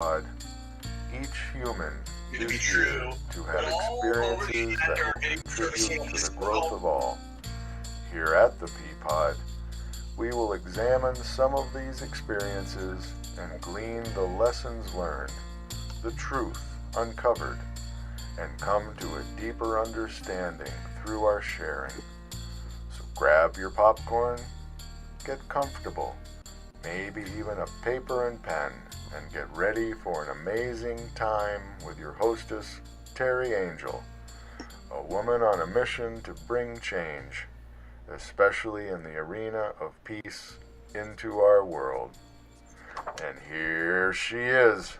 Peapod. Each human is here to have experiences that will contribute to the growth of all. Here at the Peapod, we will examine some of these experiences and glean the lessons learned, the truth uncovered, and come to a deeper understanding through our sharing. So grab your popcorn, get comfortable, maybe even a paper and pen, and get ready for an amazing time with your hostess, Teri Angel, a woman on a mission to bring change, especially in the arena of peace, into our world. And here she is.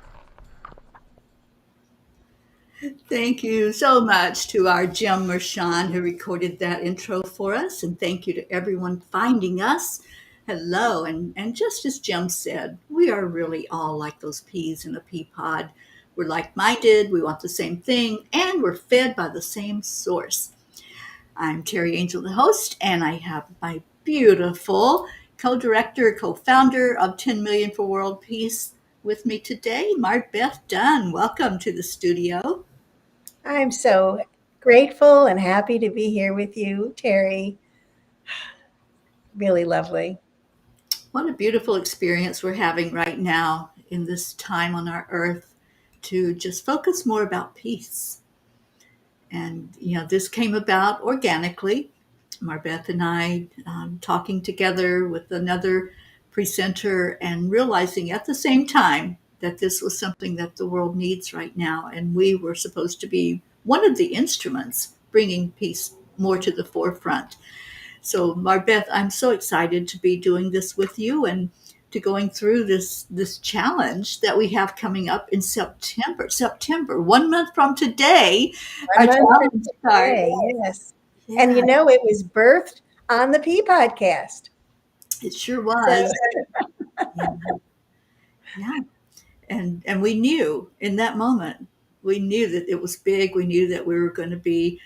Thank you so much to our Jim Mershon who recorded that intro for us. And thank you to everyone finding us. Hello. And just as Jim said, we are really all like those peas in a pea pod. We're like minded, we want the same thing, and we're fed by the same source. I'm Teri Angel, the host, and I have my beautiful co director, co founder of 10 Million for World Peace with me today, MarBeth Dunn. Welcome to the studio. I'm so grateful and happy to be here with you, Terry. Really lovely. What a beautiful experience we're having right now in this time on our earth to just focus more about peace. And, this came about organically. Marbeth and I talking together with another presenter and realizing at the same time that this was something that the world needs right now. And we were supposed to be one of the instruments bringing peace more to the forefront. So, Marbeth, I'm so excited to be doing this with you and to going through this challenge that we have coming up in September. September, 1 month from today, our 1 month from challenge starts. today, yes. And Yeah, it was birthed on the P podcast. it sure was. Yeah, yeah. And we knew in that moment, we knew that it was big. We knew that we were going to be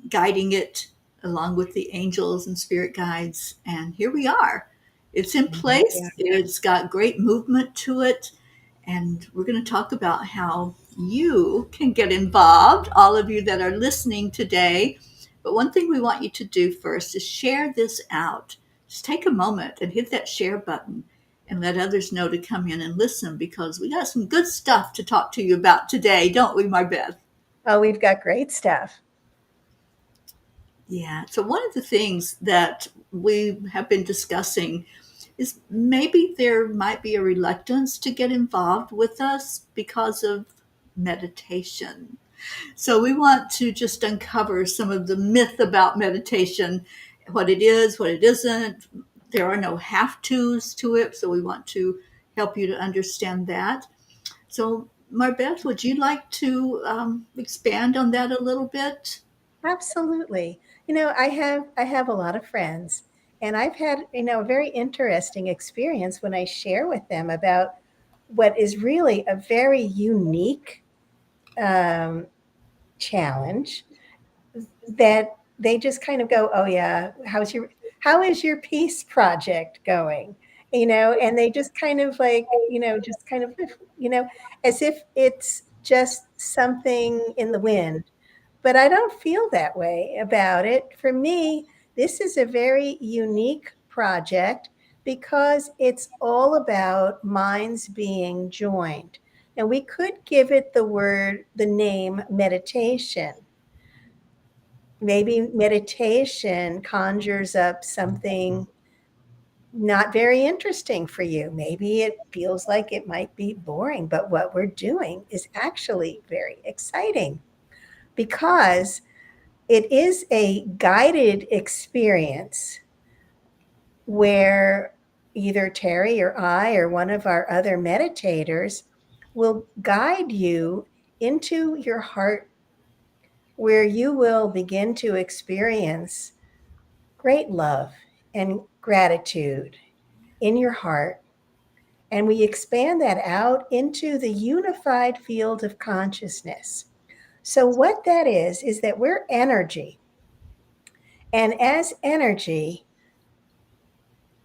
guiding it along with the angels and spirit guides. And here we are. It's in Yeah. place. It's got great movement to it. And we're going to talk about how you can get involved, all of you that are listening today. But one thing we want you to do first is share this out. Just take a moment and hit that share button and let others know to come in and listen because we got some good stuff to talk to you about today, don't we, MarBeth? Oh, we've got great stuff. Yeah. So one of the things that we have been discussing is maybe there might be a reluctance to get involved with us because of meditation. So we want to just uncover some of the myth about meditation, what it is, what it isn't. There are no have tos to it. So we want to help you to understand that. So, Marbeth, would you like to expand on that a little bit? Absolutely. I have a lot of friends, and I've had, a very interesting experience when I share with them about what is really a very unique um, challenge that they just kind of go, "Oh yeah, how is your peace project going?" And they just kind of like, just kind of, as if it's just something in the wind. But I don't feel that way about it. For me, this is a very unique project because it's all about minds being joined. And we could give it the name meditation. Maybe meditation conjures up something not very interesting for you. Maybe it feels like it might be boring, but what we're doing is actually very exciting because it is a guided experience where either Terry or I or one of our other meditators will guide you into your heart where you will begin to experience great love and gratitude in your heart. And we expand that out into the unified field of consciousness. So, what that is that we're energy. And as energy,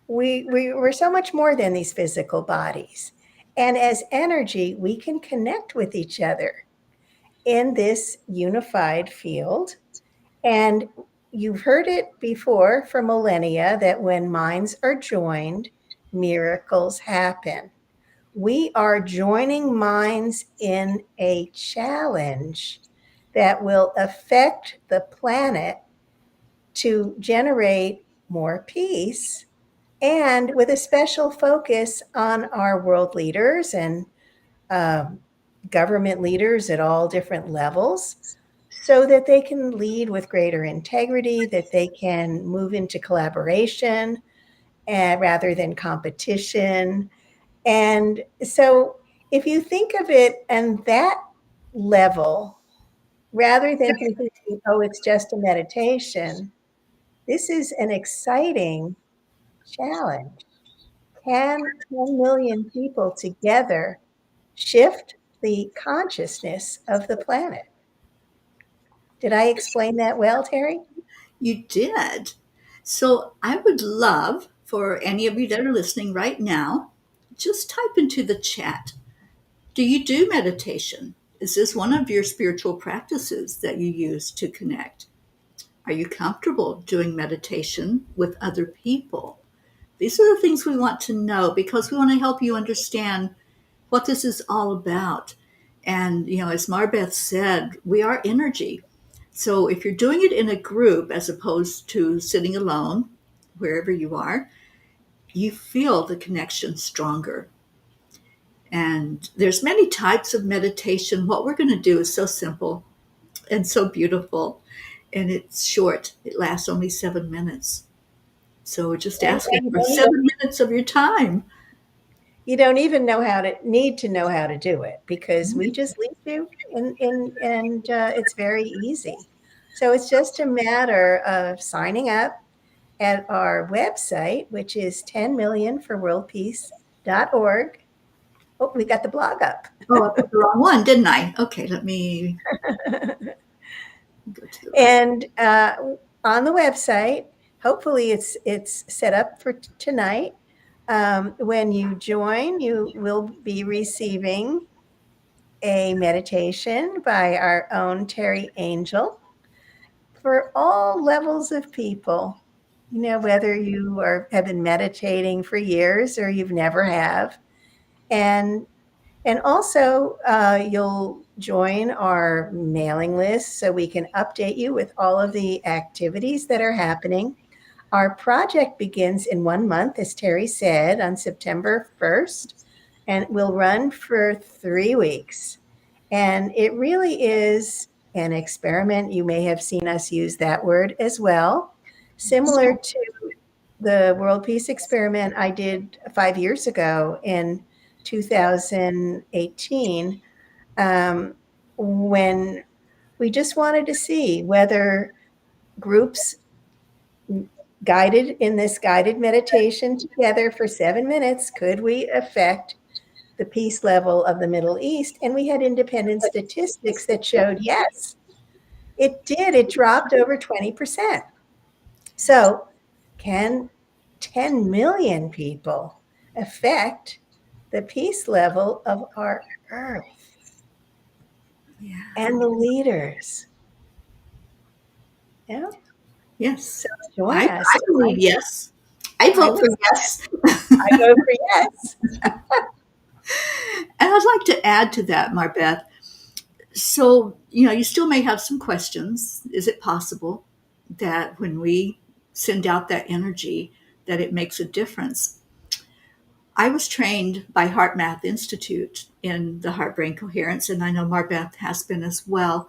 we're so much more than these physical bodies. And as energy, we can connect with each other in this unified field. And you've heard it before for millennia that when minds are joined, miracles happen. We are joining minds in a challenge that will affect the planet to generate more peace, and with a special focus on our world leaders and um, government leaders at all different levels, so that they can lead with greater integrity, that they can move into collaboration and rather than competition. And so if you think of it on that level, rather than thinking, oh, it's just a meditation, this is an exciting challenge. Can 10 million people together shift the consciousness of the planet? Did I explain that well, Teri? You did. So I would love for any of you that are listening right now, just type into the chat. Do you do meditation? Is this one of your spiritual practices that you use to connect? Are you comfortable doing meditation with other people? These are the things we want to know because we want to help you understand what this is all about. And, as MarBeth said, we are energy. So if you're doing it in a group as opposed to sitting alone, wherever you are, you feel the connection stronger. And there's many types of meditation. What we're going to do is so simple and so beautiful. And it's short. It lasts only 7 minutes. So we're just asking for 7 minutes of your time. You don't even need to know how to do it, because we just lead you and it's very easy. So it's just a matter of signing up at our website, which is 10millionforworldpeace.org. Oh, we got the blog up. Oh, I put the wrong one, didn't I? Okay, let me go to the And on the website, hopefully it's set up for tonight. When you join, you will be receiving a meditation by our own Teri Angel for all levels of people. Whether you have been meditating for years or you've never have, and also you'll join our mailing list so we can update you with all of the activities that are happening. Our project begins in 1 month, as Teri said, on September 1st, and will run for 3 weeks. And it really is an experiment. You may have seen us use that word as well, similar to the World Peace Experiment I did 5 years ago in 2018, when we just wanted to see whether groups guided in this guided meditation together for 7 minutes, could we affect the peace level of the Middle East? And we had independent statistics that showed yes, it did. It dropped over 20%. So can 10 million people affect the peace level of our earth? Yeah. And the leaders? Yeah. Yes. So join I us. believe yes. I vote for yes. I go for yes. And I'd like to add to that, MarBeth. So, you still may have some questions. Is it possible that when we send out that energy, that it makes a difference? I was trained by Heart Math Institute in the heart brain coherence, and I know MarBeth has been as well.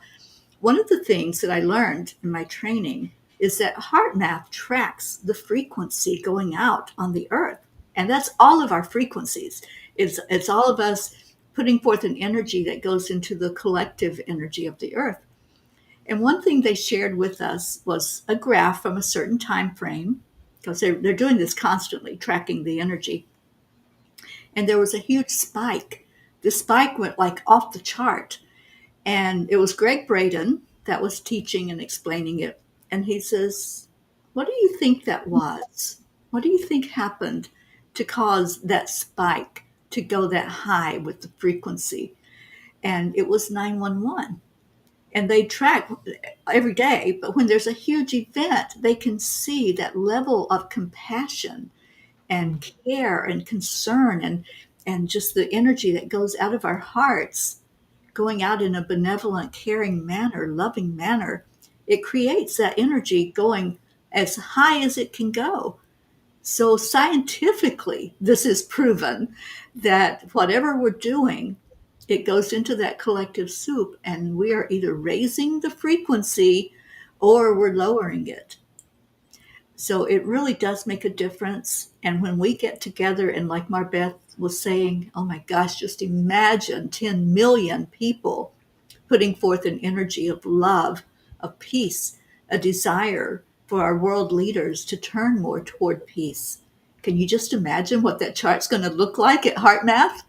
One of the things that I learned in my training is that heart math tracks the frequency going out on the earth. And that's all of our frequencies. It's all of us putting forth an energy that goes into the collective energy of the earth. And one thing they shared with us was a graph from a certain time frame, because they're doing this constantly, tracking the energy. And there was a huge spike. The spike went like off the chart. And it was Greg Braden that was teaching and explaining it. And he says, what do you think that was? What do you think happened to cause that spike to go that high with the frequency. And it was 911. And they track every day, but when there's a huge event, they can see that level of compassion and care and concern and just the energy that goes out of our hearts, going out in a benevolent, caring manner, loving manner. It creates that energy going as high as it can go. So scientifically, this is proven that whatever we're doing, it goes into that collective soup, and we are either raising the frequency or we're lowering it. So it really does make a difference. And when we get together, and like MarBeth was saying, oh my gosh, just imagine 10 million people putting forth an energy of love, of peace, a desire for our world leaders to turn more toward peace. Can you just imagine what that chart's going to look like at HeartMath?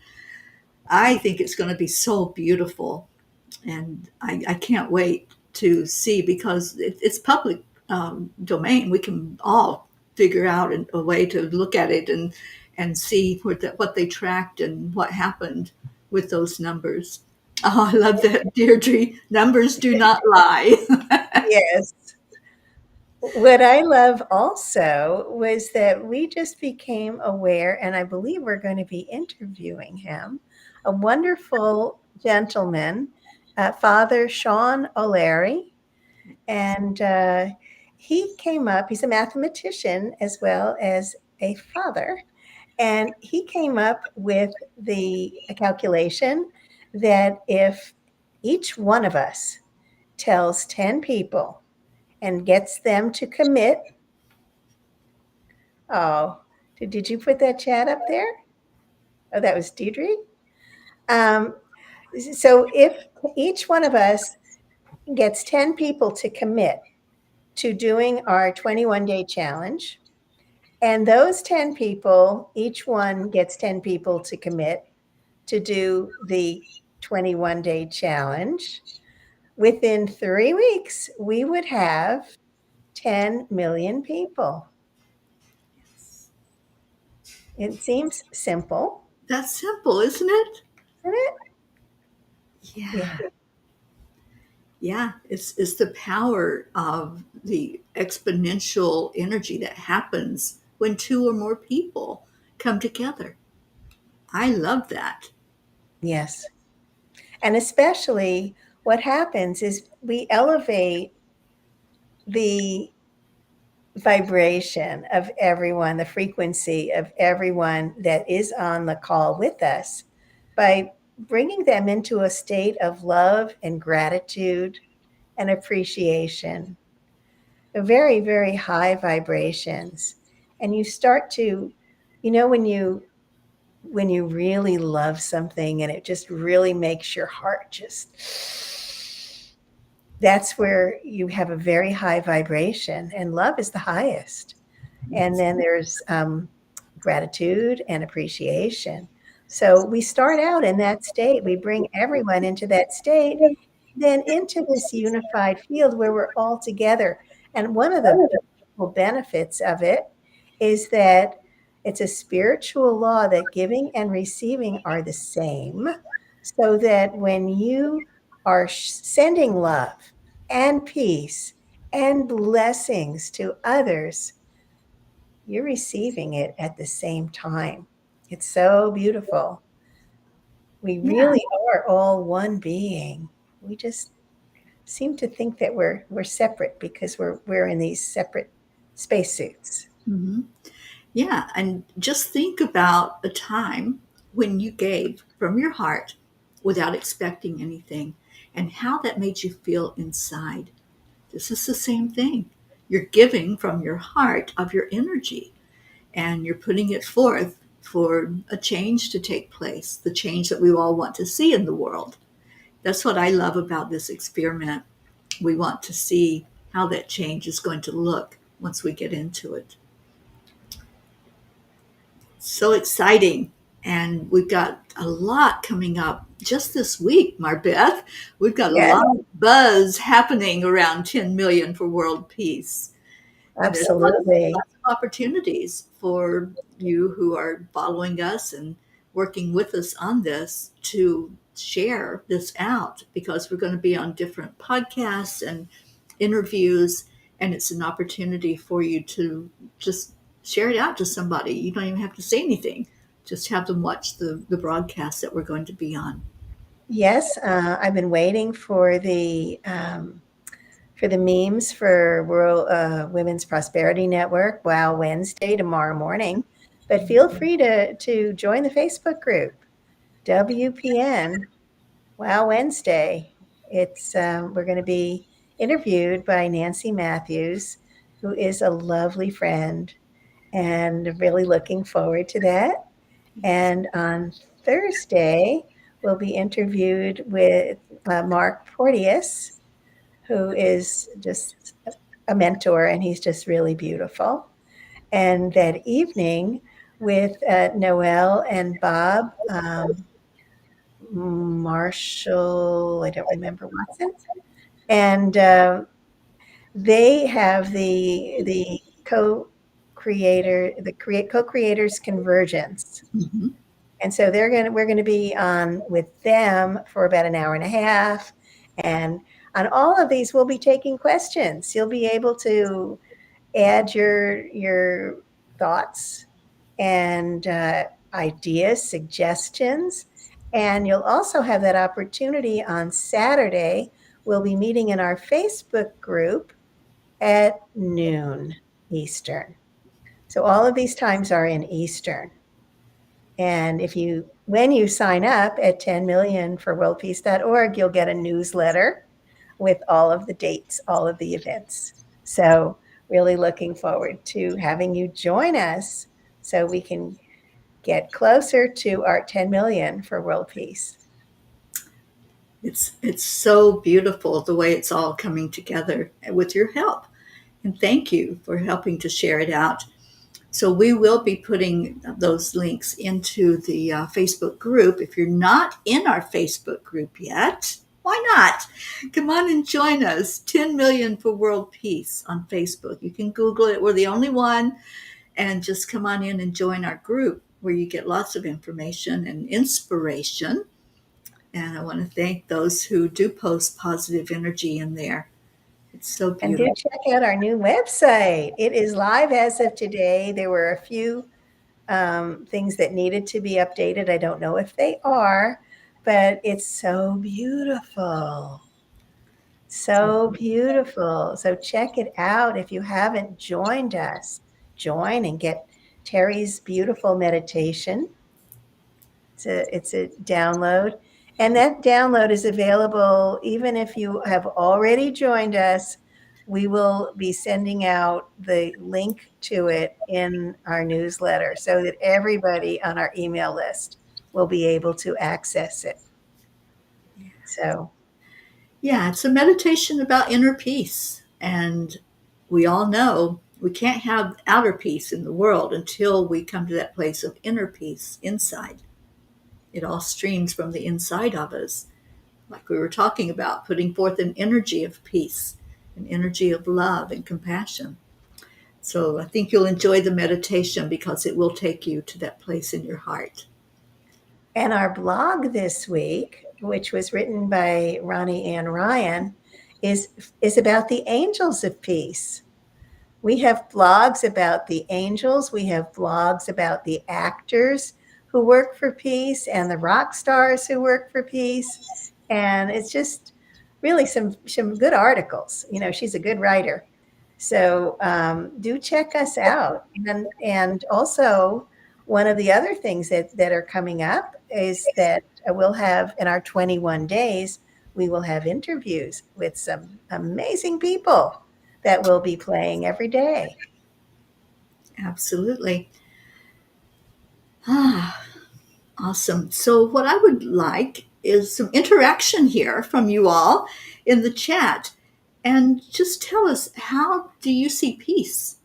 I think it's going to be so beautiful. And I can't wait to see, because it's public domain. We can all figure out a way to look at it and see what they tracked and what happened with those numbers. Oh, I love that, Deirdre. Numbers do not lie. Yes. What I love also was that we just became aware, and I believe we're going to be interviewing him, a wonderful gentleman, Father Sean O'Leary. And he came up, he's a mathematician as well as a father. And he came up with a calculation that if each one of us tells 10 people and gets them to commit. Oh, did you put that chat up there? Oh, that was Deirdre. So if each one of us gets 10 people to commit to doing our 21-day challenge, and those 10 people, each one gets 10 people to commit to do the 21-day challenge, within 3 weeks, we would have 10 million people. It seems simple. That's simple, isn't it? Isn't it? Yeah. Yeah, it's the power of the exponential energy that happens when two or more people come together. I love that. Yes. And especially what happens is we elevate the vibration of everyone, the frequency of everyone that is on the call with us by bringing them into a state of love and gratitude and appreciation. Very, very high vibrations. And you start to, when you really love something and it just really makes your heart just, that's where you have a very high vibration, and love is the highest. And then there's gratitude and appreciation. So we start out in that state. We bring everyone into that state, then into this unified field where we're all together. And one of the beautiful benefits of it is that it's a spiritual law that giving and receiving are the same. So that when you are sending love and peace and blessings to others, you're receiving it at the same time. It's so beautiful. We really are all one being. We just seem to think that we're separate because we're in these separate spacesuits. Mm-hmm. Yeah, and just think about a time when you gave from your heart without expecting anything, and how that made you feel inside. This is the same thing. You're giving from your heart of your energy, and you're putting it forth for a change to take place, the change that we all want to see in the world. That's what I love about this experiment. We want to see how that change is going to look once we get into it. So exciting. And we've got a lot coming up just this week, MarBeth. We've got a lot of buzz happening around 10 million for world peace. And Absolutely. lots of opportunities for you who are following us and working with us on this to share this out, because we're going to be on different podcasts and interviews, and it's an opportunity for you to just share it out to somebody. You don't even have to say anything. Just have them watch the broadcast that we're going to be on. Yes, I've been waiting for the memes for World Women's Prosperity Network. Wow, Wednesday tomorrow morning. But feel free to join the Facebook group, WPN Wow Wednesday. It's we're going to be interviewed by Nancy Matthews, who is a lovely friend, and really looking forward to that. And on Thursday, we'll be interviewed with Mark Porteous, who is just a mentor, and he's just really beautiful. And that evening with Noelle and Bob Marshall, I don't remember Watson, and they have the co-creators convergence. Mm-hmm. And so we're going to be on with them for about an hour and a half. And on all of these, we'll be taking questions. You'll be able to add your thoughts and ideas, suggestions. And you'll also have that opportunity on Saturday. We'll be meeting in our Facebook group at noon Eastern. So all of these times are in Eastern. And when you sign up at 10million for worldpeace.org, you'll get a newsletter with all of the dates, all of the events. So really looking forward to having you join us so we can get closer to our 10 million for world peace. It's so beautiful the way it's all coming together with your help. And thank you for helping to share it out. So we will be putting those links into the Facebook group. If you're not in our Facebook group yet, why not? Come on and join us. 10 million for world peace on Facebook. You can Google it. We're the only one. And just come on in and join our group, where you get lots of information and inspiration. And I want to thank those who do post positive energy in there. It's so beautiful. And do check out our new website. It is live as of today. There were a few things that needed to be updated. I don't know if they are, but it's so beautiful. So beautiful. So check it out. If you haven't joined us, join and get Teri's beautiful meditation. It's a download. And that download is available even if you have already joined us. We will be sending out the link to it in our newsletter so that everybody on our email list will be able to access it. So, yeah, it's a meditation about inner peace. And we all know we can't have outer peace in the world until we come to that place of inner peace inside. It all streams from the inside of us, like we were talking about, putting forth an energy of peace, an energy of love and compassion. So I think you'll enjoy the meditation because it will take you to that place in your heart. and our blog this week, which was written by Ronnie Ann Ryan, is about the angels of peace. We have blogs about the angels. We have blogs about the actors who work for peace and the rock stars who work for peace. And it's just really some good articles. You know, she's a good writer. So do check us out. And also, one of the other things that are coming up is that we'll have in our 21 days, we will have interviews with some amazing people that will be playing every day. Absolutely. Awesome. So what I would like is some interaction here from you all in the chat. And just tell us, how do you see peace?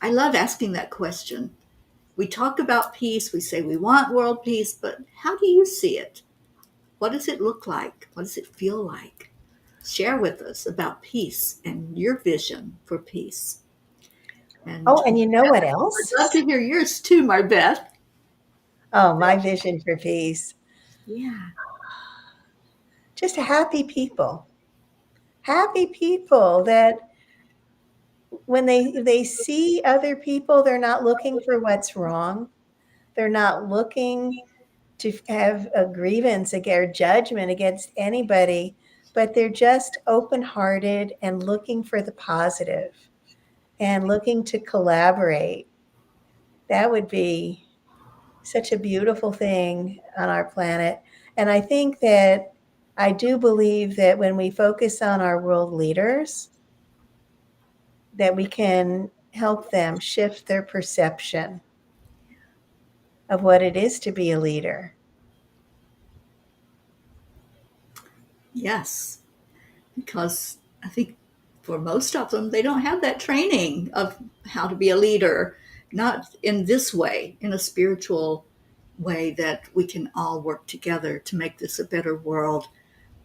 I love asking that question. We talk about peace, we say we want world peace, but how do you see it? What does it look like? What does it feel like? Share with us about peace and your vision for peace. And you know what else? I'd love to hear yours too, MarBeth. Oh, my vision for peace. Yeah. Just happy people. Happy people that when they see other people, they're not looking for what's wrong. They're not looking to have a grievance or judgment against anybody, but they're just open-hearted and looking for the positive and looking to collaborate. That would be such a beautiful thing on our planet. And I think that I do believe that when we focus on our world leaders, that we can help them shift their perception of what it is to be a leader. Yes. Because I think for most of them, they don't have that training of how to be a leader, not in this way, in a spiritual way that we can all work together to make this a better world.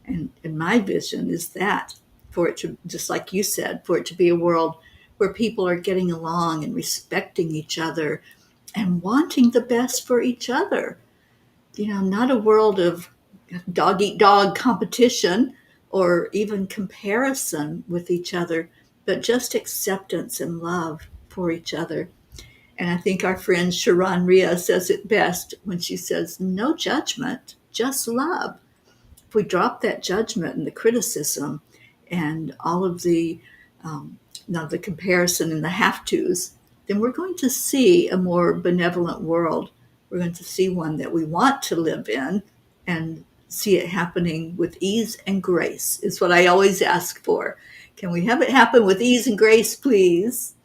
And my vision is that for it to, just like you said, for it to be a world where people are getting along and respecting each other and wanting the best for each other. Not a world of dog eat dog competition or even comparison with each other, but just acceptance and love for each other. And I think our friend Sharon Ria says it best when she says, no judgment, just love. If we drop that judgment and the criticism and all of um, the comparison and the have tos, then we're going to see a more benevolent world. We're going to see one that we want to live in and see it happening with ease and grace, is what I always ask for. Can we have it happen with ease and grace, please?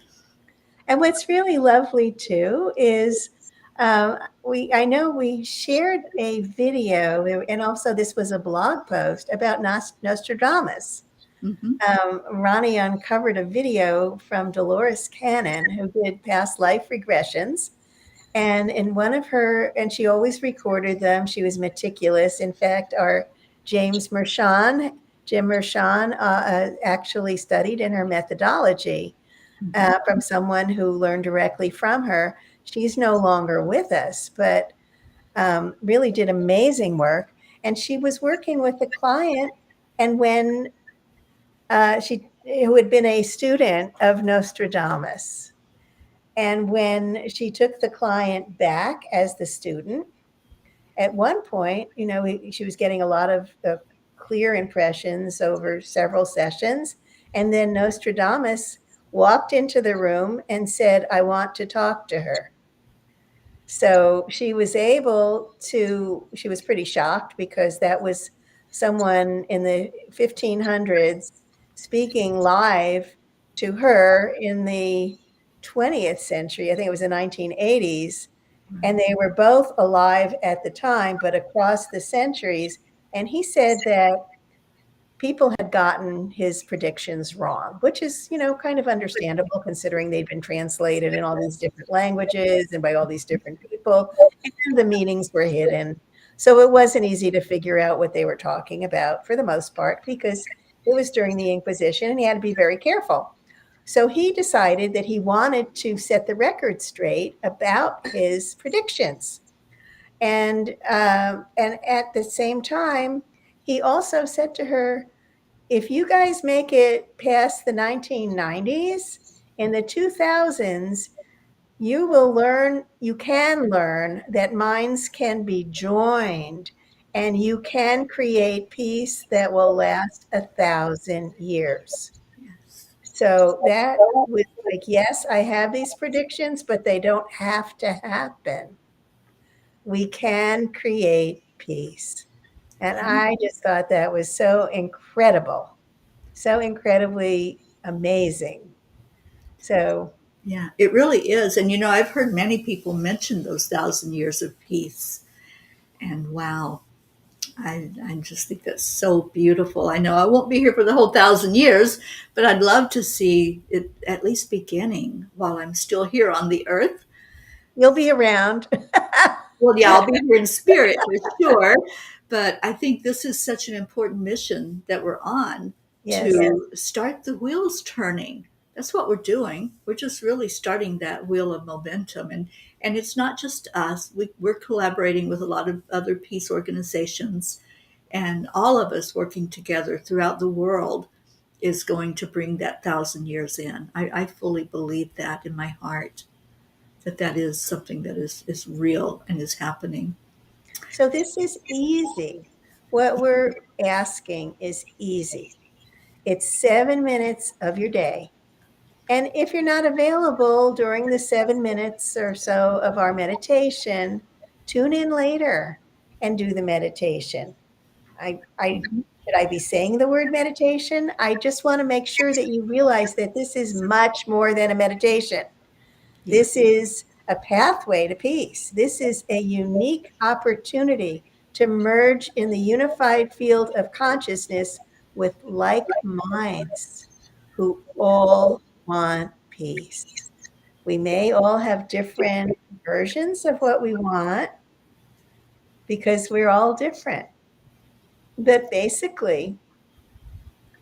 And what's really lovely too is I know we shared a video, and also this was a blog post about Nostradamus. Mm-hmm. Ronnie uncovered a video from Dolores Cannon, who did past life regressions. And in one of her, and she always recorded them. She was meticulous. In fact, our James Mershon, Jim Mershon, actually studied in her methodology from someone who learned directly from her. She's no longer with us, but really did amazing work. And she was working with a client, and when who had been a student of Nostradamus, and when she took the client back as the student, at one point, she was getting a lot of clear impressions over several sessions. And then Nostradamus walked into the room and said, I want to talk to her. So she was pretty shocked because that was someone in the 1500s speaking live to her in the 20th century. I think it was the 1980s. And they were both alive at the time, but across the centuries. And he said that people had gotten his predictions wrong, which is, kind of understandable considering they'd been translated in all these different languages and by all these different people, and the meanings were hidden. So it wasn't easy to figure out what they were talking about for the most part, because it was during the Inquisition and he had to be very careful. So he decided that he wanted to set the record straight about his predictions. And at the same time, he also said to her, if you guys make it past the 1990s, in the 2000s, you can learn that minds can be joined and you can create peace that will last 1,000 years. Yes. So that was like, yes, I have these predictions, but they don't have to happen. We can create peace. And I just thought that was so incredible, so incredibly amazing. So, Yeah, it really is. And I've heard many people mention those 1,000 years of peace. And wow, I just think that's so beautiful. I know I won't be here for the whole 1,000 years, but I'd love to see it at least beginning while I'm still here on the earth. you'll be around. Well, yeah, I'll be here in spirit for sure. But I think this is such an important mission that we're on Yes. to start the wheels turning. That's what we're doing. We're just really starting that wheel of momentum. And it's not just us. We're collaborating with a lot of other peace organizations, and all of us working together throughout the world is going to bring that 1,000 years in. I fully believe that in my heart, that is something that is real and is happening. So this is easy. What we're asking is easy. It's 7 minutes of your day. And if you're not available during the 7 minutes or so of our meditation, tune in later and do the meditation. Should I be saying the word meditation? I just want to make sure that you realize that this is much more than a meditation. This is a pathway to peace. This is a unique opportunity to merge in the unified field of consciousness with like minds who all want peace. We may all have different versions of what we want because we're all different. But basically,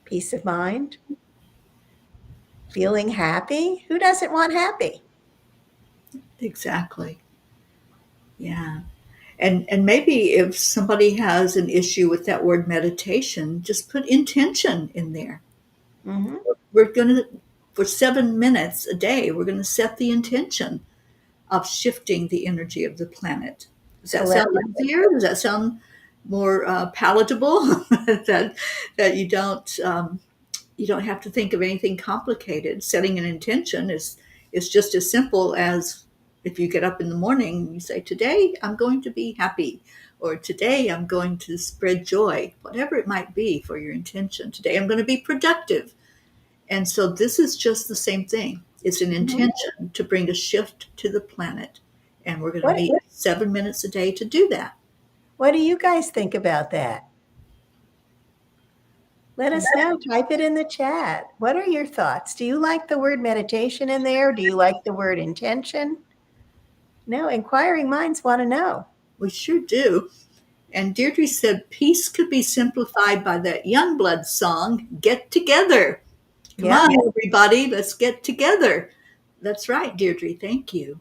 peace of mind, feeling happy. Who doesn't want happy? Exactly. Yeah. And maybe if somebody has an issue with that word meditation, just put intention in there. Mm-hmm. We're going to, for 7 minutes a day, we're going to set the intention of shifting the energy of the planet. Does that sound Telepathy. easier? Does that sound more palatable? that you don't have to think of anything complicated. Setting an intention is just as simple as if you get up in the morning and you say, "Today I'm going to be happy," or "Today I'm going to spread joy," whatever it might be for your intention. "Today I'm going to be productive." And so this is just the same thing. It's an intention to bring a shift to the planet. And we're going to What, meet 7 minutes a day to do that. what do you guys think about that? Let us know. Type it in the chat. What are your thoughts? Do you like the word meditation in there? Do you like the word intention? No, inquiring minds want to know. We sure do. And Deirdre said, peace could be simplified by that Youngblood song, Get Together. Come Yeah, on, everybody, let's get together. That's right, Deirdre. Thank you.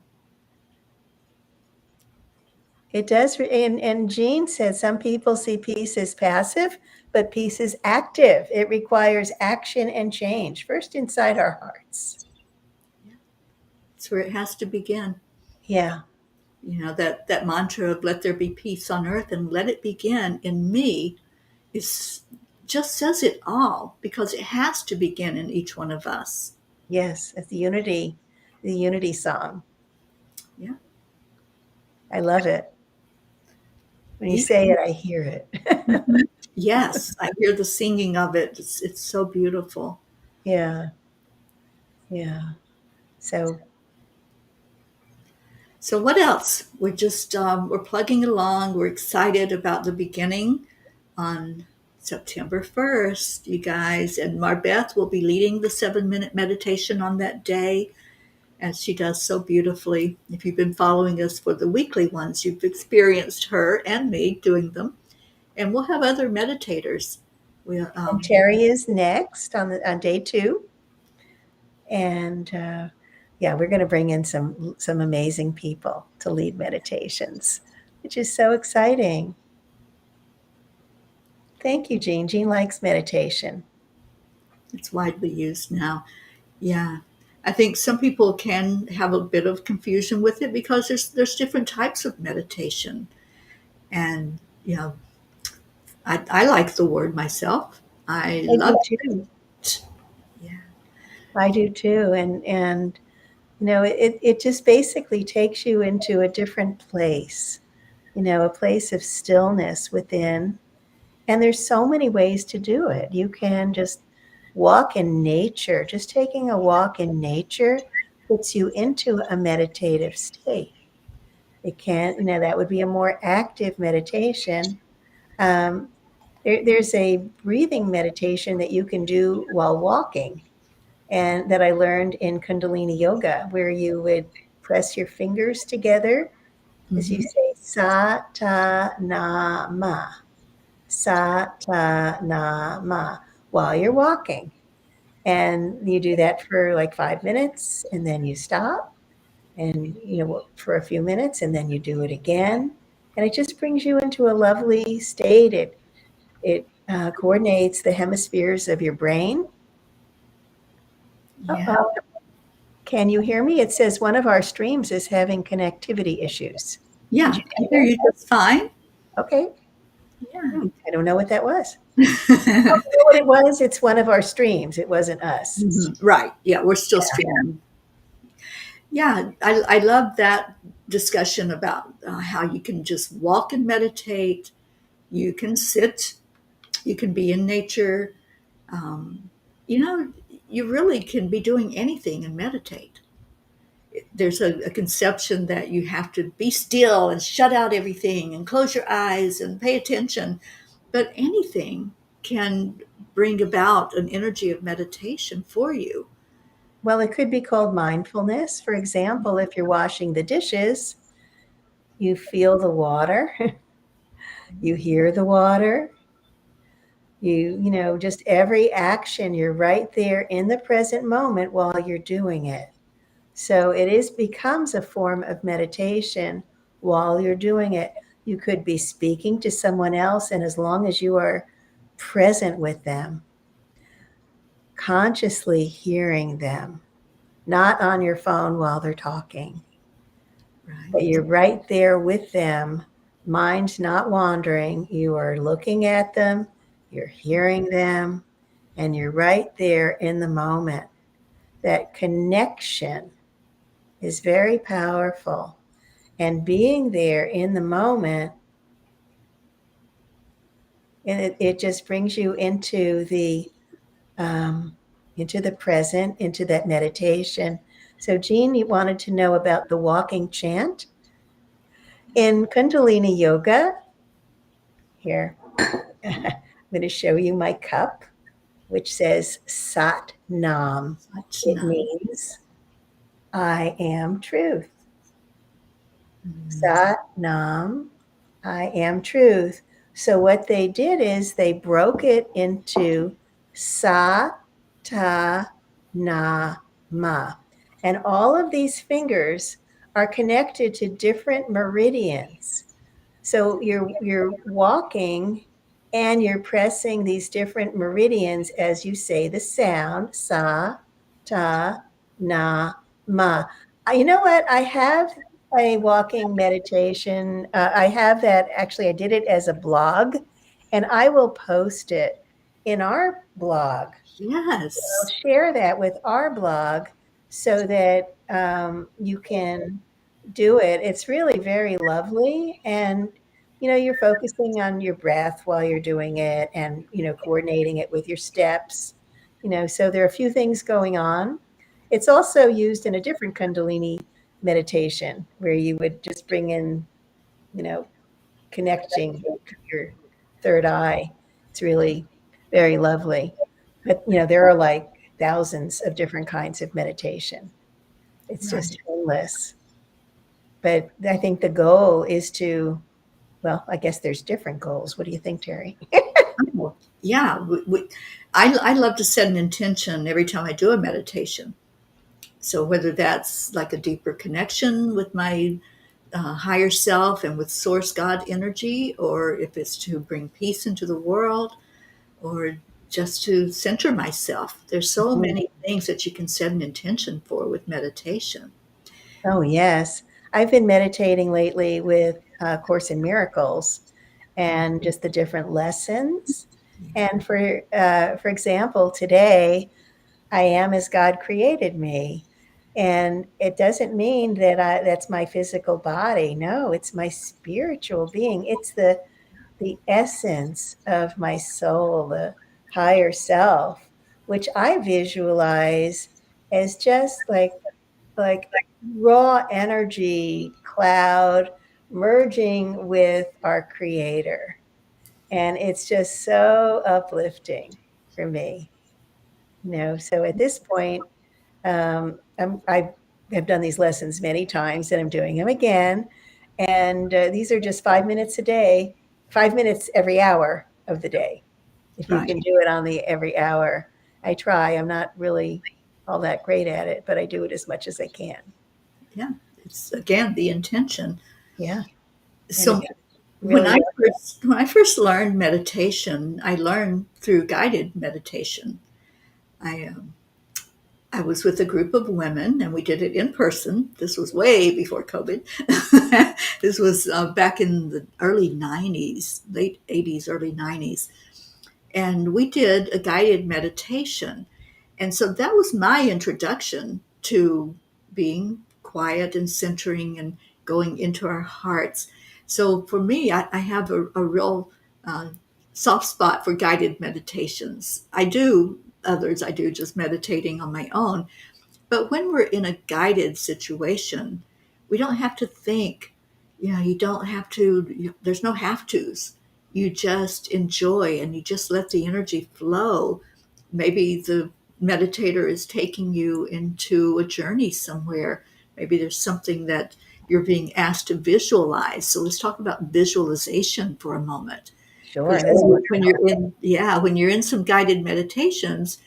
it does. And Jean said some people see peace as passive, but peace is active. It requires action and change, first inside our hearts. That's where it has to begin. Yeah. That mantra of let there be peace on earth and let it begin in me is just says it all, because it has to begin in each one of us. Yes, it's the unity song. Yeah. I love it. When you say it, I hear it. Yes, I hear the singing of it. It's so beautiful. Yeah. Yeah. So what else? We're plugging along. We're excited about the beginning on September 1st, you guys. And MarBeth will be leading the 7-minute meditation on that day, as she does so beautifully. If you've been following us for the weekly ones, you've experienced her and me doing them. And we'll have other meditators. Teri is next on day 2. And yeah, we're going to bring in some amazing people to lead meditations, which is so exciting. Thank you, Jean. Jean likes meditation. It's widely used now. Yeah. I think some people can have a bit of confusion with it because there's different types of meditation. And, I like the word myself. I I love do too. it. Yeah. I do too. And it just basically takes you into a different place, a place of stillness within. And there's so many ways to do it. You can just walk in nature. Just taking a walk in nature puts you into a meditative state. It can, that would be a more active meditation. There's a breathing meditation that you can do while walking, and that I learned in Kundalini Yoga, where you would press your fingers together as you say sa ta na ma, sa ta na ma, while you're walking. And you do that for like 5 minutes, and then you stop, and for a few minutes, and then you do it again, and it just brings you into a lovely state. It coordinates the hemispheres of your brain. Yeah. Uh-oh. Can you hear me? It says one of our streams is having connectivity issues. Yeah. Did you I see hear you just fine. that? Okay. Yeah. I don't know what that was. You know what it was? It's one of our streams. It wasn't us. Right. Yeah. We're still streaming. Yeah. I love that discussion about how you can just walk and meditate. You can sit. You can be in nature. Um, you know, you really can be doing anything and meditate. There's a conception that you have to be still and shut out everything and close your eyes and pay attention. But anything can bring about an energy of meditation for you. Well, it could be called mindfulness. For example, if you're washing the dishes, you feel the water, you hear the water, just every action, you're right there in the present moment while you're doing it. So becomes a form of meditation while you're doing it. You could be speaking to someone else, and as long as you are present with them, consciously hearing them, not on your phone while they're talking, but Right. you're right there with them, mind's not wandering. You are looking at them, you're hearing them, and you're right there in the moment. That connection is very powerful. And being there in the moment, and it just brings you into the present, into that meditation. So Jean, you wanted to know about the walking chant. In Kundalini Yoga, here, I'm going to show you my cup, which says Sat Nam. It means I am truth. Sat Nam, I am truth. So what they did is they broke it into Sa, Ta, Na, Ma. And all of these fingers are connected to different meridians. So you're walking and you're pressing these different meridians as you say the sound, Sa, Ta, Na, Ma. You know what? I have a walking meditation. I have that. Actually, I did it as a blog, and I will post it in our blog. Yes. I'll share that with our blog so that you can do it. It's really very lovely. And, you're focusing on your breath while you're doing it and, coordinating it with your steps. So there are a few things going on. It's also used in a different Kundalini meditation where you would just bring in, connecting to your third eye. It's really very lovely. But, there are like thousands of different kinds of meditation. It's just endless. But I think the goal is I guess there's different goals. What do you think, Teri? Yeah. I love to set an intention every time I do a meditation. So whether that's like a deeper connection with my higher self and with source God energy, or if it's to bring peace into the world, or just to center myself. There's so many things that you can set an intention for with meditation. Oh, yes. I've been meditating lately with Course in Miracles and just the different lessons. And for example, today, I am as God created me. And it doesn't mean that that's my physical body. No, it's my spiritual being. It's the essence of my soul, the higher self, which I visualize as just like raw energy cloud merging with our creator. And it's just so uplifting for me. So at this point, I have done these lessons many times and I'm doing them again. And these are just 5 minutes a day, 5 minutes every hour of the day. If you Right. can do it on the every hour. I try. I'm not really all that great at it, but I do it as much as I can. Yeah, it's again the intention. Yeah. And So it's really well. when I first learned meditation, I learned through guided meditation. I I was with a group of women, and we did it in person. This was way before COVID. This was back in the early '90s, late '80s, early '90s, and we did a guided meditation. And so that was my introduction to being quiet and centering and going into our hearts. So for me, I have a real uh, soft spot for guided meditations. I do others, I do just meditating on my own. But when we're in a guided situation, we don't have to think. You don't have to, there's no have tos. You just enjoy and you just let the energy flow. Maybe the meditator is taking you into a journey somewhere. Maybe there's something that you're being asked to visualize. So let's talk about visualization for a moment. Sure. Because That's when wonderful. you're in, yeah, when you're in some guided meditations,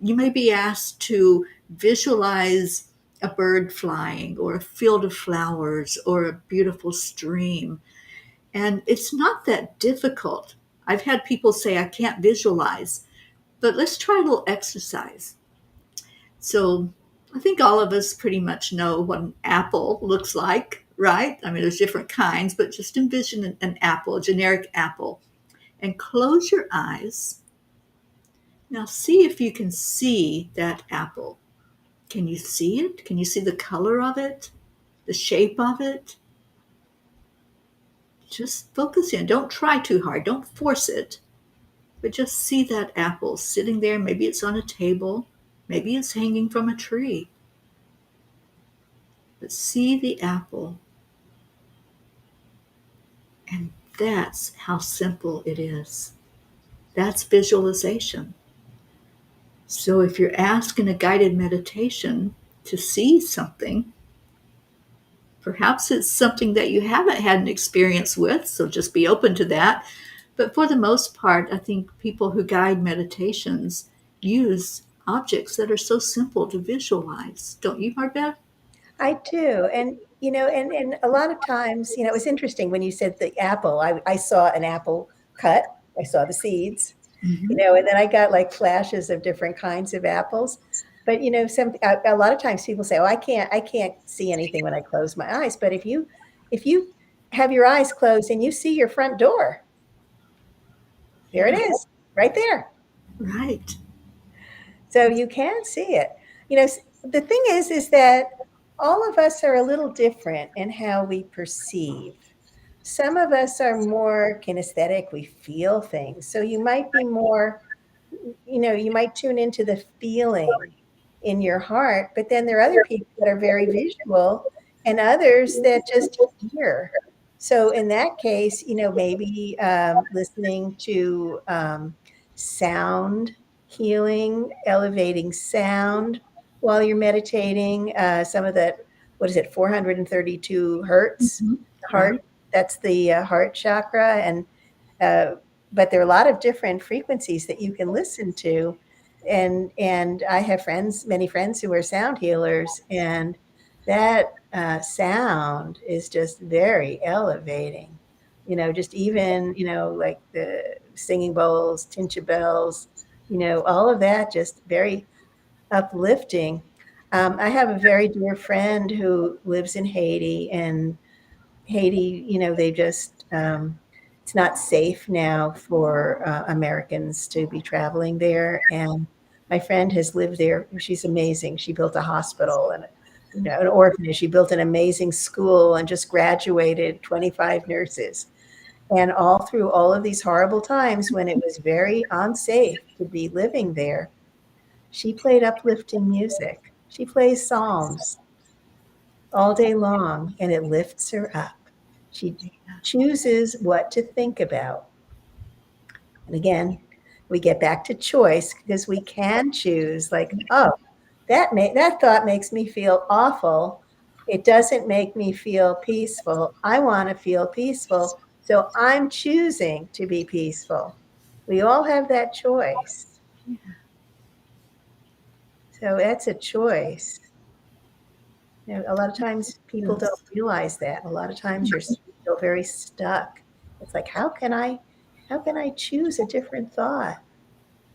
you may be asked to visualize a bird flying or a field of flowers or a beautiful stream. And it's not that difficult. I've had people say, I can't visualize, but let's try a little exercise. So I think all of us pretty much know what an apple looks like, right? I mean, there's different kinds, but just envision an apple, a generic apple, and close your eyes. Now see if you can see that apple. Can you see it? Can you see the color of it? The shape of it? Just focus in. Don't try too hard. Don't force it. But just see that apple sitting there. Maybe it's on a table. Maybe it's hanging from a tree. But see the apple. And that's how simple it is. That's visualization. So if you're asked in a guided meditation to see something, perhaps it's something that you haven't had an experience with, so just be open to that. But for the most part, I think people who guide meditations use objects that are so simple to visualize. Don't you, MarBeth? I do. And, and a lot of times, it was interesting when you said the apple. I saw an apple cut, I saw the seeds, Mm-hmm. and then I got like flashes of different kinds of apples. But, a lot of times people say, oh, I can't see anything when I close my eyes. But if you have your eyes closed and you see your front door, there it Yeah, is, right there. right. So you can see it. The thing is that all of us are a little different in how we perceive. Some of us are more kinesthetic, we feel things. So you might be more, you might tune into the feeling in your heart, but then there are other people that are very visual and others that just hear. So in that case, maybe listening to sound healing, elevating sound while you're meditating. Some of that, what is it, 432 hertz Mm-hmm. heart? Right. That's the heart chakra, and uh, but there are a lot of different frequencies that you can listen to, and I have many friends who are sound healers, and that sound is just very elevating. Just even like the singing bowls, tinsha bells, all of that just very uplifting. I have a very dear friend who lives in Haiti, and Haiti, they just, it's not safe now for Americans to be traveling there. And my friend has lived there. She's amazing. She built a hospital and an orphanage. She built an amazing school and just graduated 25 nurses. And all through all of these horrible times when it was very unsafe to be living there, she played uplifting music. She plays psalms all day long, and it lifts her up. She chooses what to think about. And again, we get back to choice because we can choose, like, oh, that thought makes me feel awful. It doesn't make me feel peaceful. I want to feel peaceful. So I'm choosing to be peaceful. We all have that choice. So that's a choice. A lot of times people don't Yes. realize that. A lot of times you feel very stuck. It's like, how can I choose a different thought?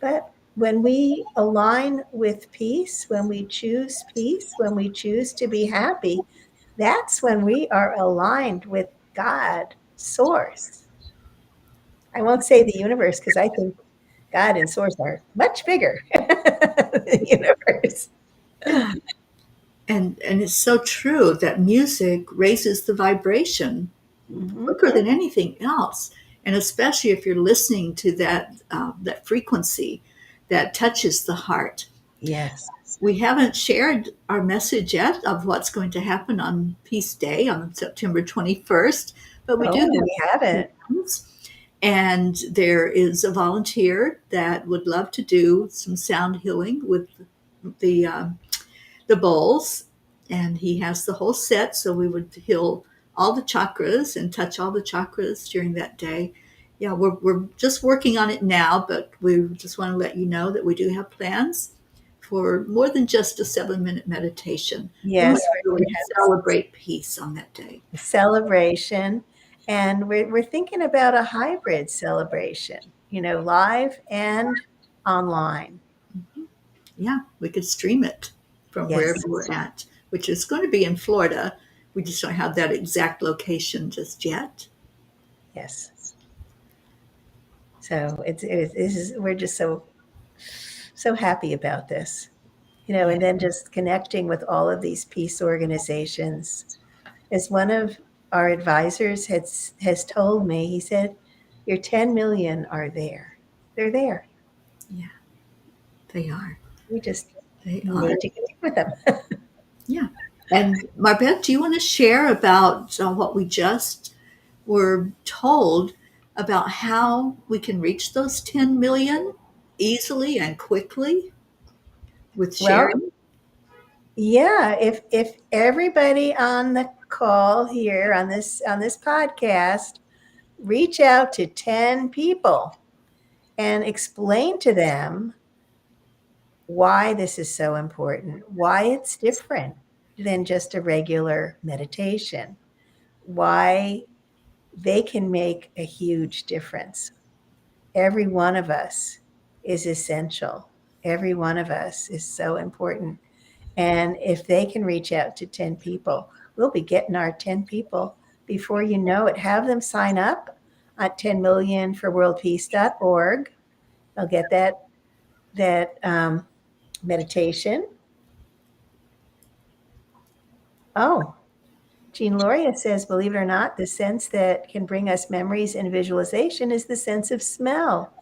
But when we align with peace, when we choose peace, when we choose to be happy, that's when we are aligned with God, source. I won't say the universe because I think God and source are much bigger than the universe. Yeah. And it's so true that music raises the vibration Mhm. quicker than anything else. And especially if you're listening to that frequency that touches the heart. Yes. We haven't shared our message yet of what's going to happen on Peace Day on September 21st, but we do Oh, we have haven't. plans. And there is a volunteer that would love to do some sound healing with the the bowls, and he has the whole set. So we would heal all the chakras and touch all the chakras during that day. Yeah, we're just working on it now, but we just want to let you know that we do have plans for more than just a 7-minute meditation. We want Yes, to we're going really to have celebrate peace on that day. a celebration, and we're thinking about a hybrid celebration, live and online. Yeah, we could stream it from wherever Yes, we're at, which is going to be in Florida. We just don't have that exact location just yet. yes. So we're just so happy about this, Yeah. and then just connecting with all of these peace organizations. As one of our advisors has told me, he said, "Your 10 million are there. They're there. Yeah, they are. We just They are. need to connect with them." Yeah. And MarBeth, do you want to share about what we just were told about how we can reach those 10 million easily and quickly with Well, sharing? yeah, if everybody on the call here on this podcast reach out to 10 people and explain to them why this is so important, why it's different than just a regular meditation, why they can make a huge difference. Every one of us is essential. Every one of us is so important. And if they can reach out to 10 people, we'll be getting our 10 people before you know it. Have them sign up at 10millionforworldpeace.org. They'll get that meditation. Oh, Jean Loria says, believe it or not, the sense that can bring us memories and visualization is the sense of smell.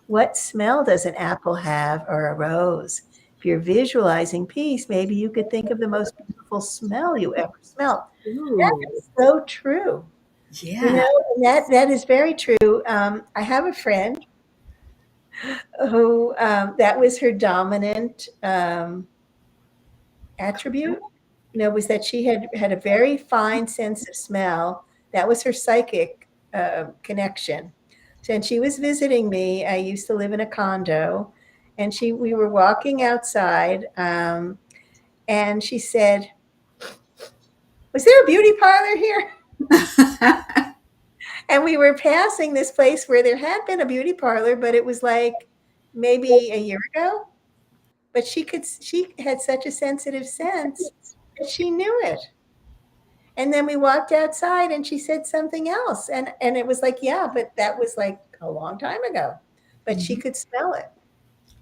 What smell does an apple have or a rose? If you're visualizing peace, maybe you could think of the most beautiful smell you ever smelled. That Ooh, is so true. yeah. And that is very true. I have a friend who that was her dominant attribute, was that she had a very fine sense of smell. That was her psychic connection. So, and she was visiting me. I used to live in a condo, and we were walking outside, and she said, "Was there a beauty parlor here?" And we were passing this place where there had been a beauty parlor, but it was like maybe a year ago. But she had such a sensitive sense that she knew it. And then we walked outside and she said something else. And it was like, yeah, but that was like a long time ago. But she Mhm. could smell it.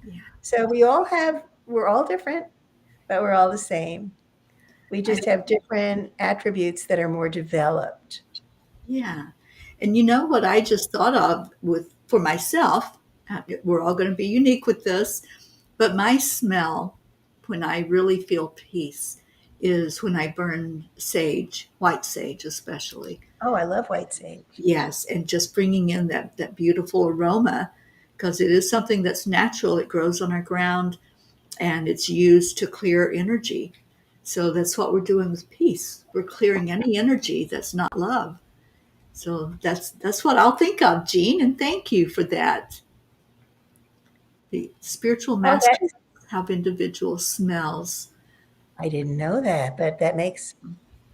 Yeah. So we're all different, but we're all the same. We I, just have different attributes that are more developed. yeah. And you know what I just thought of with for myself? We're all going to be unique with this, but my smell when I really feel peace is when I burn sage, white sage especially. Oh, I love white sage. Yes, and just bringing in that beautiful aroma because it is something that's natural. It grows on our ground and it's used to clear energy. So that's what we're doing with peace. We're clearing any energy that's not love. So that's what I'll think of, Jean, and thank you for that. The spiritual Oh, master. have individual smells. I didn't know that, but that makes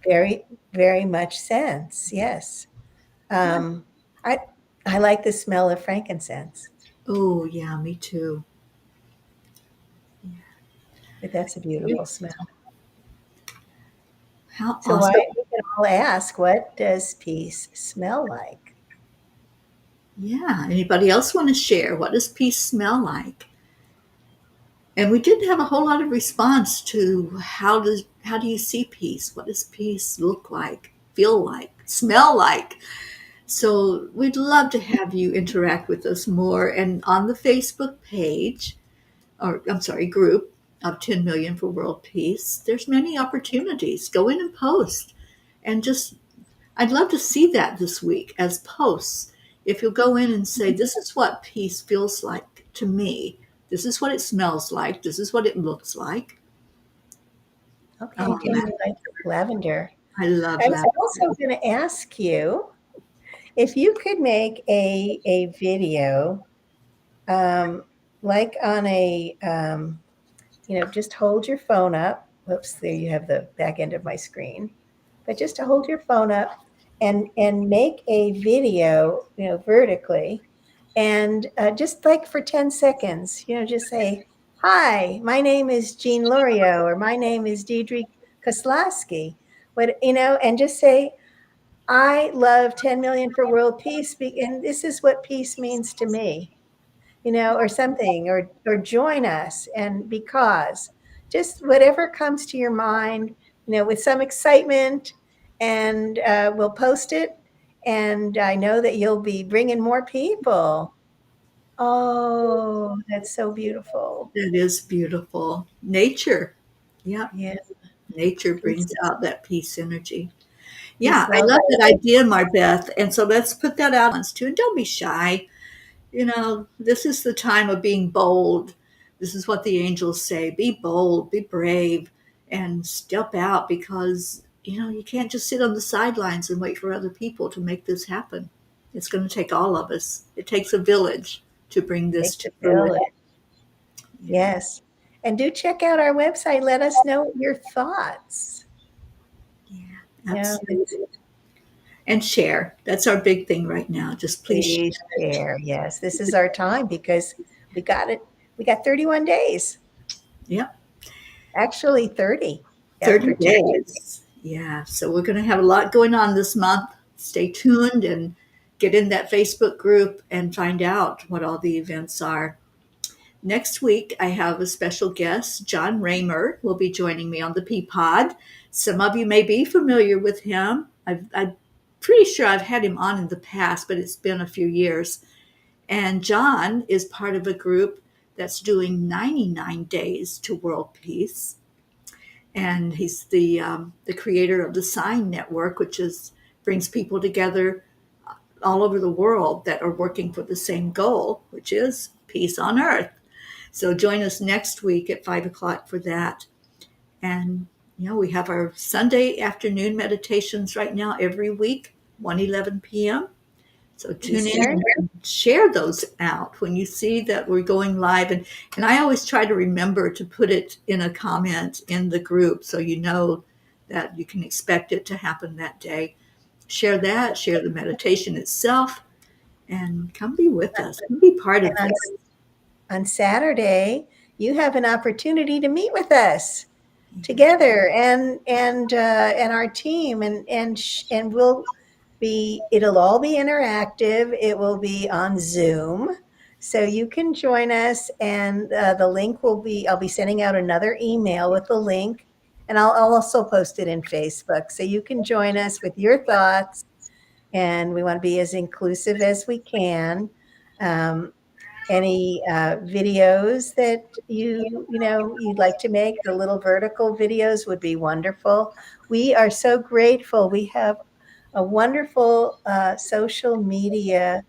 very, very much sense. Yes. Um, I I like the smell of frankincense, Oh, yeah, me too. but that's a beautiful smell. How So why awesome. we can all ask, what does peace smell like? Yeah. Anybody else want to share? What does peace smell like? And we did have a whole lot of response to how do you see peace? What does peace look like, feel like, smell like? So we'd love to have you interact with us more. And on the Facebook page, or I'm sorry, group of 10 million for world peace, there's many opportunities. Go in and post. And just, I'd love to see that this week as posts. If you'll go in and say, this is what peace feels like to me. This is what it smells like. This is what it looks like. Okay, Oh, Jamie likes lavender. I love I was that. also going to ask you if you could make a video, um, like on a, just hold your phone up. Whoops, there you have the back end of my screen. But just to hold your phone up and make a video, vertically, and just like for 10 seconds, just say, "Hi, my name is Jean Lorio," or "My name is Deidre Koslowski," and just say, "I love 10 million for world peace, and this is what peace means to me," or something, or join us. And because just whatever comes to your mind, with some excitement, and we'll post it. And I know that you'll be bringing more people. Oh, that's so beautiful. That is beautiful. Nature. Yeah, Yeah. nature Peace, brings out that peace energy. peace Yeah, I smells love like. that idea, MarBeth. And so let's put that out once too. And don't be shy. This is the time of being bold. This is what the angels say: be bold, be brave, and step out, because, you can't just sit on the sidelines and wait for other people to make this happen. It's going to take all of us. It takes a village to bring this Takes to a fruition. village. Yeah, Yes. And do check out our website. Let us know your thoughts. yeah, Yeah. absolutely. And share. That's our big thing right now. Just please share. Please share. Yes, this is our time because we got it. We got 31 days, Yep. actually 30 30 after today. days. Yeah. So we're going to have a lot going on this month. Stay tuned and get in that Facebook group and find out what all the events are. Next week, I have a special guest. John Raymer will be joining me on the Peapod. Some of you may be familiar with him. I'm pretty sure I've had him on in the past, but it's been a few years. And John is part of a group that's doing 99 days to world peace. And he's the creator of the Sign Network, which brings people together all over the world that are working for the same goal, which is peace on earth. So join us next week at 5 o'clock for that. And we have our Sunday afternoon meditations right now every week, 1:11 p.m. So tune in Eastern. and share those out when you see that we're going live. And I always try to remember to put it in a comment in the group so you know that you can expect it to happen that day. Share that, share the meditation itself, and come be with us. Come be part And of this. on Saturday, you have an opportunity to meet with us together, and our team, and it'll all be interactive. It will be on Zoom, so you can join us. And the link I'll be sending out another email with the link, and I'll also post it in Facebook, so you can join us with your thoughts. And we want to be as inclusive as we can. Um, any videos that you'd like to make, the little vertical videos would be wonderful. We are so grateful. We have a wonderful social media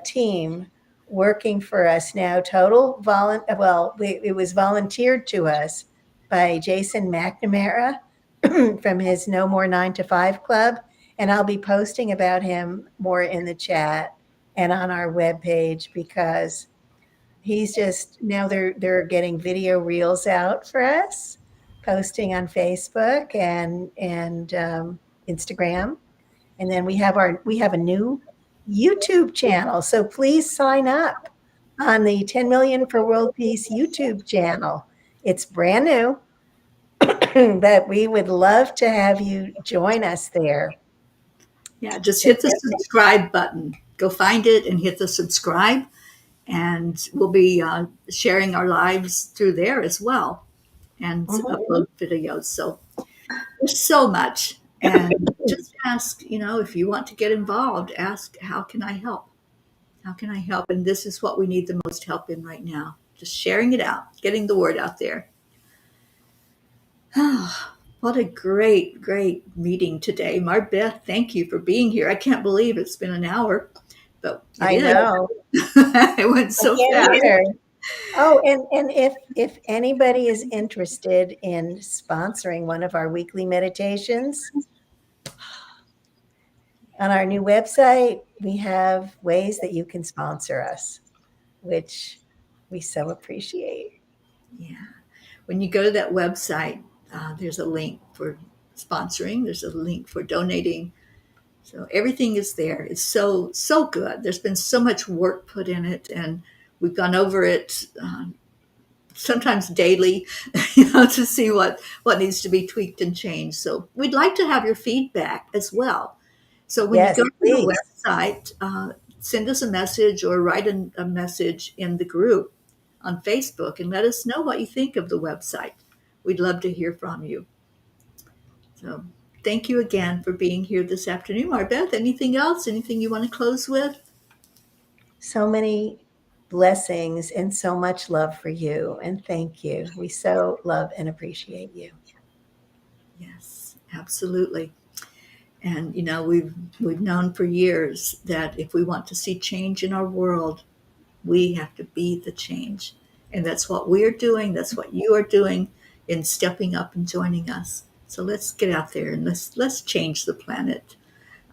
team working for us now. It was volunteered to us by Jason McNamara from his No More 9 to 5 Club. And I'll be posting about him more in the chat and on our webpage, because He's just now they're getting video reels out for us, posting on Facebook and Instagram, and then we have a new YouTube channel. So please sign up on the 10 Million for World Peace YouTube channel. It's brand new, but we would love to have you join us there. Yeah, just hit the subscribe button. Go find it and hit the subscribe, and we'll be sharing our lives through there as well, and upload videos. So there's so much. And just ask, if you want to get involved, ask, how can I help? How can I help? And this is what we need the most help in right now. Just sharing it out, getting the word out there. What a great, great meeting today. MarBeth, thank you for being here. I can't believe it's been an hour, but I know. It went so fast. Either. Oh, and if anybody is interested in sponsoring one of our weekly meditations, on our new website, we have ways that you can sponsor us, which we so appreciate. Yeah. When you go to that website, there's a link for sponsoring. There's a link for donating. So everything is there. It's so, so good. There's been so much work put in it, and we've gone over it sometimes daily, to see what needs to be tweaked and changed. So we'd like to have your feedback as well. So when you go to the website, send us a message or write a message in the group on Facebook and let us know what you think of the website. We'd love to hear from you. So thank you again for being here this afternoon. MarBeth, anything else? Anything you want to close with? So many blessings and so much love for you. And thank you. We so love and appreciate you. Yes, absolutely. And, we've known for years that if we want to see change in our world, we have to be the change. And that's what we're doing. That's what you are doing in stepping up and joining us. So let's get out there and let's change the planet.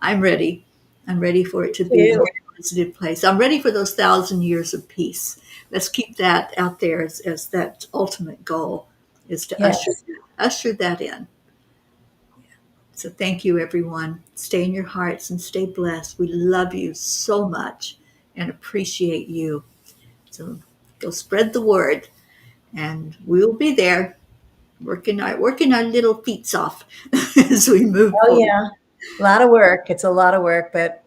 I'm ready. I'm ready for it to be a positive place. I'm ready for those 1,000 years of peace. Let's keep that out there as that ultimate goal, is to usher that in. So thank you, everyone. Stay in your hearts and stay blessed. We love you so much and appreciate you. So go spread the word, and we'll be there working our little feet off as we move forward. Yeah, a lot of work. It's a lot of work, but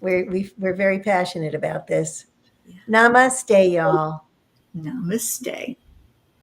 we're very passionate about this. Yeah. Namaste, y'all. Namaste.